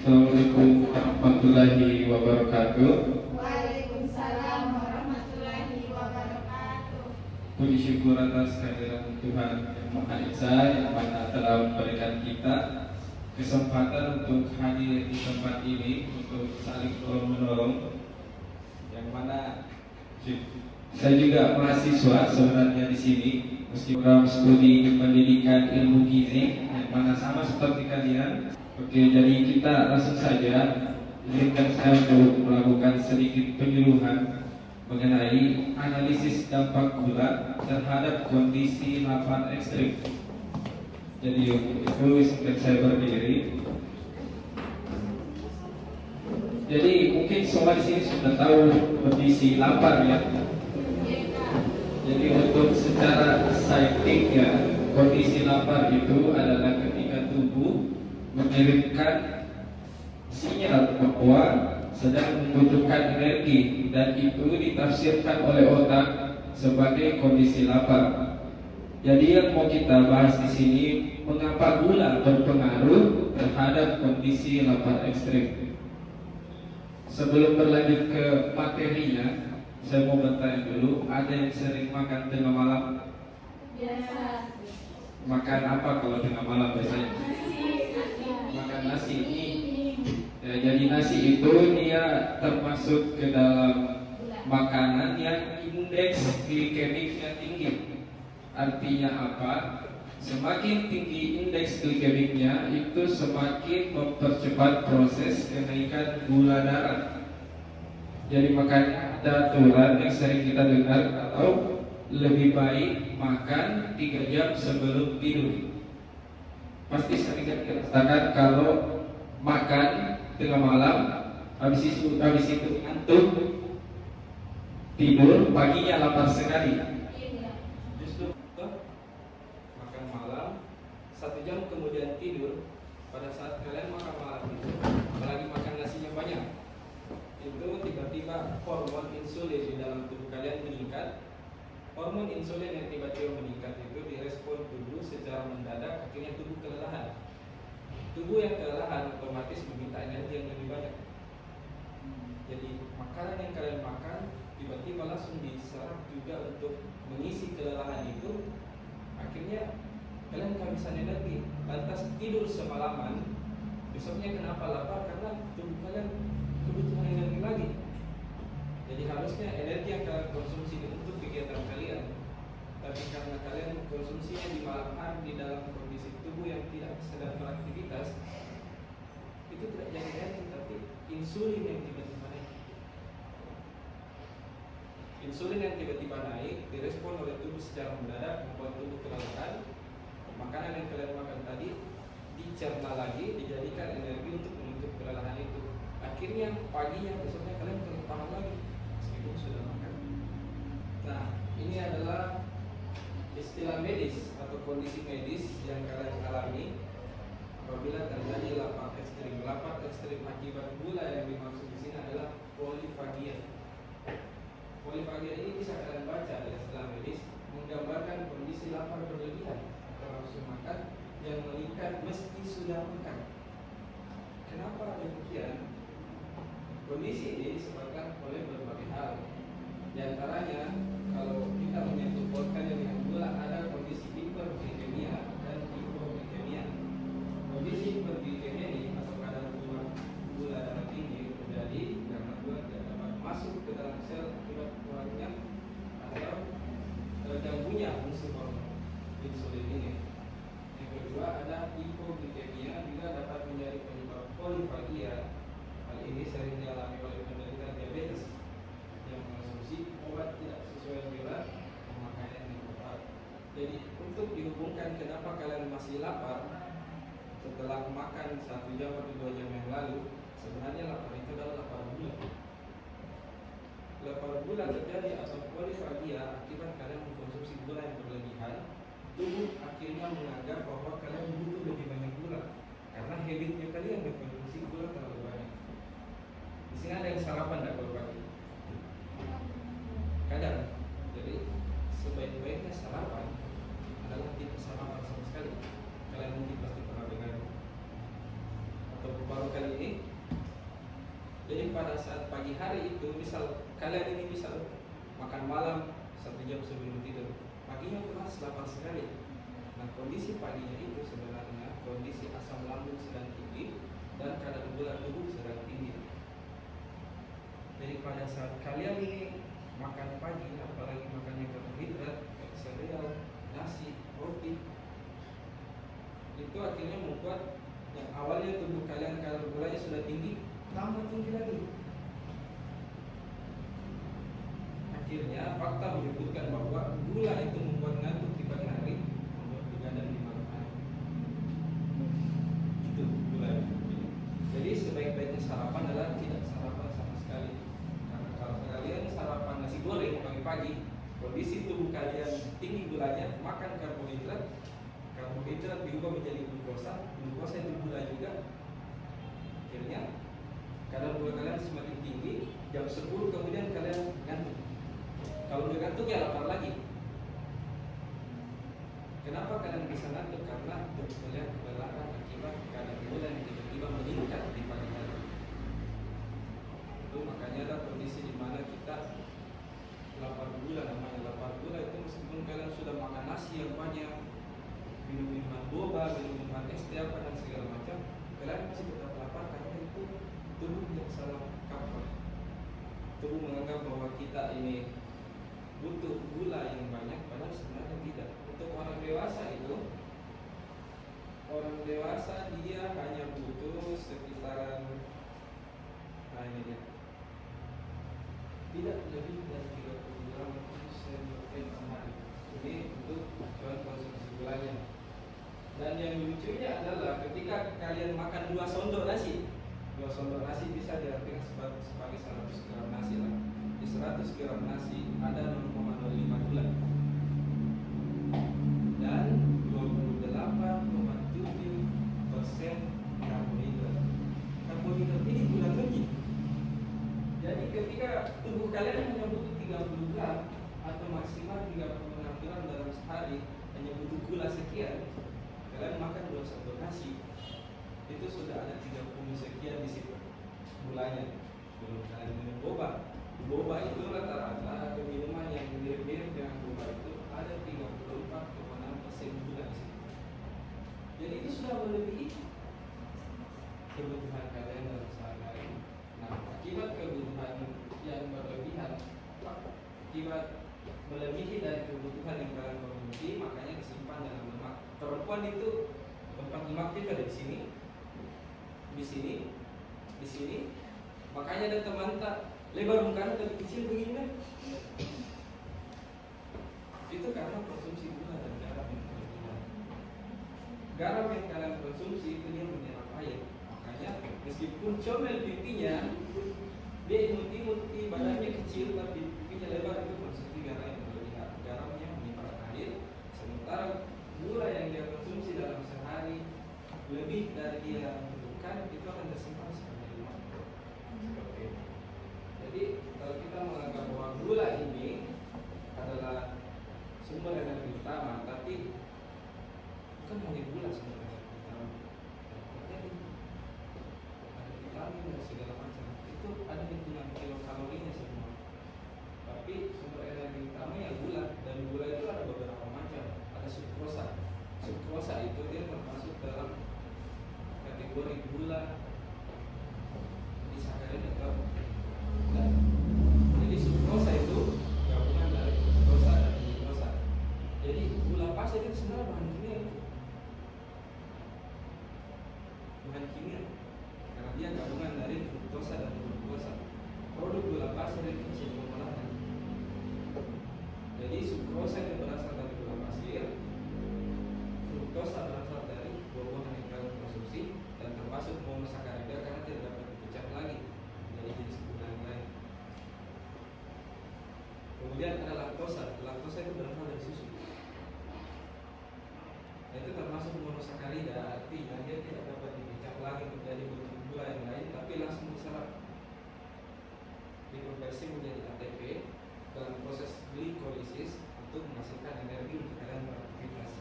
Assalamualaikum warahmatullahi wabarakatuh. Waalaikumsalam warahmatullahi wabarakatuh. Puji syukur atas kehadiran Tuhan Yang Maha Esa yang mana telah memberikan kita kesempatan untuk hadir di tempat ini untuk saling tolong menolong. Yang mana saya juga mahasiswa sebenarnya di sini, meski program studi pendidikan ilmu gizi yang mana sama seperti kalian. Oke, jadi kita langsung saja. Izinkan saya untuk melakukan sedikit penyuluhan mengenai analisis dampak gula terhadap kondisi lapar ekstrim. Jadi untuk itu izinkan saya berdiri. Jadi mungkin semua di sini sudah tahu kondisi lapar ya. Jadi untuk secara saintifnya kondisi lapar itu adalah ketika tubuh mengirimkan sinyal bahwa sedang membutuhkan energi dan itu ditafsirkan oleh otak sebagai kondisi lapar. Jadi yang mau kita bahas di sini mengapa gula berpengaruh terhadap kondisi lapar ekstrim. Sebelum berlanjut ke materinya, saya mau bertanya dulu, ada yang sering makan tengah malam? Biasa. Makan apa kalau tengah malam biasanya? Makan nasi. Ya, jadi nasi itu dia termasuk ke dalam makanan yang indeks glikemiknya tinggi. Artinya apa? Semakin tinggi indeks glikemiknya itu semakin mempercepat proses kenaikan gula darah. Jadi makanya ada aturan yang sering kita dengar atau lebih baik makan 3 jam sebelum tidur. Pasti sering kita rasakan kalau makan tengah malam, habis itu ngantuk, tidur, paginya lapar sekali. Justru makan malam 1 jam kemudian tidur. Pada saat kalian makan malam itu, apalagi makan nasinya banyak, itu tiba-tiba hormon insulin di dalam tubuh kalian meningkat. Hormon insulin yang tiba-tiba meningkat itu direspon tubuh secara mendadak, akhirnya tubuh kelelahan. Tubuh yang kelelahan otomatis meminta energi yang lebih banyak. Jadi makanan yang kalian makan tiba-tiba langsung diserap juga untuk mengisi kelelahan itu. Akhirnya kalian kehabisan energi. Lantas tidur semalaman, besoknya kenapa lapar? Karena tubuh kalian kebutuhan energi lagi. Jadi harusnya energi yang kalian konsumsi untuk kegiatan kalian, tapi karena kalian konsumsinya di malam hari di dalam kondisi tubuh yang tidak sedang beraktivitas, itu tidak jadi energi, tapi insulin yang tiba-tiba naik. Insulin yang tiba-tiba naik direspon oleh tubuh secara mendadak, membuat tubuh kelelahan. Makanan yang kalian makan tadi dicerna lagi, dijadikan energi untuk menutup kelelahan itu. Akhirnya paginya besoknya kalian kelaparan lagi meskipun sudah makan. Nah, ini adalah istilah medis atau kondisi medis yang kalian alami apabila terjadi lapar ekstrim. Lapar ekstrim akibat gula yang dimaksud di sini adalah polifagia. Polifagia ini bisa kalian baca dari istilah medis, menggambarkan kondisi lapar berlebihan atau nafsu makan yang meningkat meski sudah makan. Kenapa demikian? Kondisi ini disebabkan oleh berbagai hal. Di antaranya, kalau kita menyimpulkannya dengan gula, ada kondisi hiperglikemia dan hipoglikemia. Kondisi hiperglikemia ini atau kadar gula darah tinggi terjadi karena gula tidak dapat masuk ke dalam sel akibat kurangnya atau terganggunya fungsi hormon insulin ini. Yang kedua ada hipoglikemia, juga dapat menjadi penyebab polifagia. Hal ini sering dialami oleh penderita diabetes yang mengonsumsi obat tidak sesuai gula, pemakaian yang tepat. Jadi untuk dihubungkan kenapa kalian masih lapar setelah makan 1 jam atau 2 jam yang lalu, sebenarnya lapar itu adalah lapar gula. Lapar gula terjadi atau polifagia akibat kalian mengkonsumsi gula yang berlebihan. Tubuh akhirnya menganggap bahwa kalian butuh lebih banyak gula karena habitnya kalian mengkonsumsi gula terlalu banyak. Di sini ada yang sarapan tidak kalau pagi? Kadang. Jadi sebaik-baiknya sarapan adalah tidak sarapan sama sekali. Kalian mungkin pasti pernah dengar atau baru kali ini Jadi pada saat pagi hari itu, misal kalian ini misal makan malam 1 jam sebelum tidur, paginya keras lapar sekali. Nah, kondisi paginya itu sebenarnya kondisi asam lambung sedang tinggi dan kadar gula tubuh sedang tinggi. Jadi pada saat kalian ini makan pagi, apalagi makannya karbohidrat, kayak sereal, nasi, roti, itu akhirnya membuat yang awalnya tubuh kalian kadar gulanya sudah tinggi, tambah tinggi lagi. Akhirnya fakta menyebutkan bahwa gula itu membuat ngantuk di pagi hari, membuat begadang di malam hari. Itu gula. Jadi sebaik-baiknya sarapan adalah tidak sarapan sama sekali. Karena kalau kalian sarapan nasi goreng pagi-pagi, kondisi tubuh kalian tinggi gulanya, makan karbohidrat, karbohidrat diubah menjadi glukosa, glukosa itu gula juga. Akhirnya kadar gula kalian semakin tinggi, jam 10 kemudian kalian ngantuk. Kalau udah ngantuk ya lapar lagi. Kenapa kalian bisa ngantuk? Karena tubuh kalian kelelahan akibat kadar gula yang tiba-tiba meningkat di pagi hari. Itu makanya ada kondisi di mana kita lapar gula, namanya lapar gula itu meskipun kalian sudah makan nasi yang banyak, minum minuman boba, minum minuman es teh apa dan segala macam, kalian masih tetap lapar karena itu tubuh yang salah kaprah. Tubuh menganggap bahwa kita ini butuh gula yang banyak, padahal sebenarnya tidak. Untuk orang dewasa itu, orang dewasa dia hanya butuh sekitaran, nah ini dia, tidak lebih dari 30 gram sehari. Ini untuk tujuan konsumsi gulanya. Dan yang lucunya adalah ketika kalian makan 2 sendok nasi, 2 sendok nasi bisa diartikan sebagai 100 gram nasi lah. Di 100 gram nasi ada 0,05 gula dan 28,7% karbohidrat. Karbohidrat ini gula keji. Jadi ketika tubuh kalian hanya butuh 30 gram atau maksimal 36 gram dalam sehari, hanya butuh gula sekian, kalian makan 2 sendok nasi, itu sudah ada 30 sekian di situ gulanya. Belum kalian minum boba. Boba itu rata-rata atau minuman yang mirip-mirip dengan boba itu ada 34,6% gula di situ. Jadi itu sudah melebihi kebutuhan kalian dalam sehari-hari. Nah, akibat kebutuhan yang berlebihan, akibat melebihi dari kebutuhan yang kalian konsumsi, makanya disimpan dalam lemak. Perempuan itu tempat lemak itu ada di sini, di sini, di sini. Makanya ada teman tak lebar mukanya dari kecil begini kan? Itu karena konsumsi gula dan garam yang berlebihan. Garam yang kalian konsumsi itu dia menyerap air. Makanya meskipun comel pipinya, dia imut-imut, badannya kecil tapi pipinya lebar, itu konsumsi garam yang berlebihan. Garamnya menyerap air, sementara gula yang dia konsumsi dalam sehari lebih dari dia butuhkan, itu akan tersimpan sebagai lemak. Seperti itu. Jadi kalau kita menganggap bahwa gula ini adalah sumber energi utama, tapi bukan hanya gula sumber energi utama. Jadi ada vitamin dan segala macam. Itu ada hitungan kilokalorinya semua. Tapi sumber energi utama ya gula, dan gula itu ada beberapa macam. Ada sukrosa. Sukrosa itu dia termasuk dalam kategori gula disakkarin atau enggak. Jadi sukrosa itu gabungan dari fruktosa dan glukosa. Jadi gula pasir itu sebenarnya bahan kimia itu. Bahan kimia karena dia gabungan dari fruktosa dan glukosa. Produk gula pasir itu bisa diolah. Jadi sukrosa itu berasal dari gula pasir, fruktosa berasal dari buah-buahan yang kalian konsumsi, dan termasuk monosakarida karena tidak dapat dipecah lagi jadi jenis gula yang lain. Kemudian ada laktosa. Laktosa itu berasal dari susu. Nah, itu termasuk monosakarida, artinya dia tidak dapat dipecah lagi menjadi bentuk gula yang lain, tapi langsung diserap, dikonversi menjadi ATP dalam proses glikolisis untuk menghasilkan energi untuk kalian beraktivitas.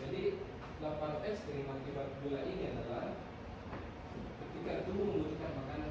Jadi lapar ekstrim akibat gula ini adalah ketika tubuh membutuhkan makanan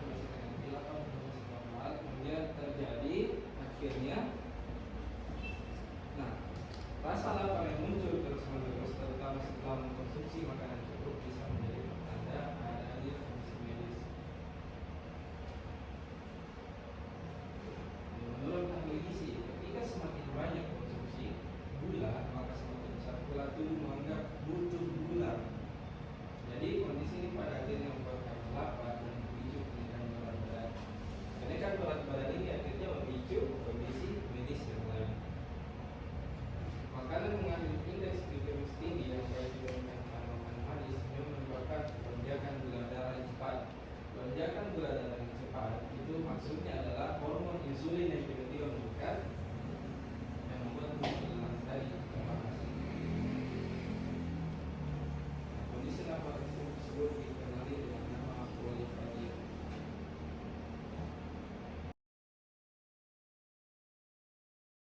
maksudnya adalah hormon insulin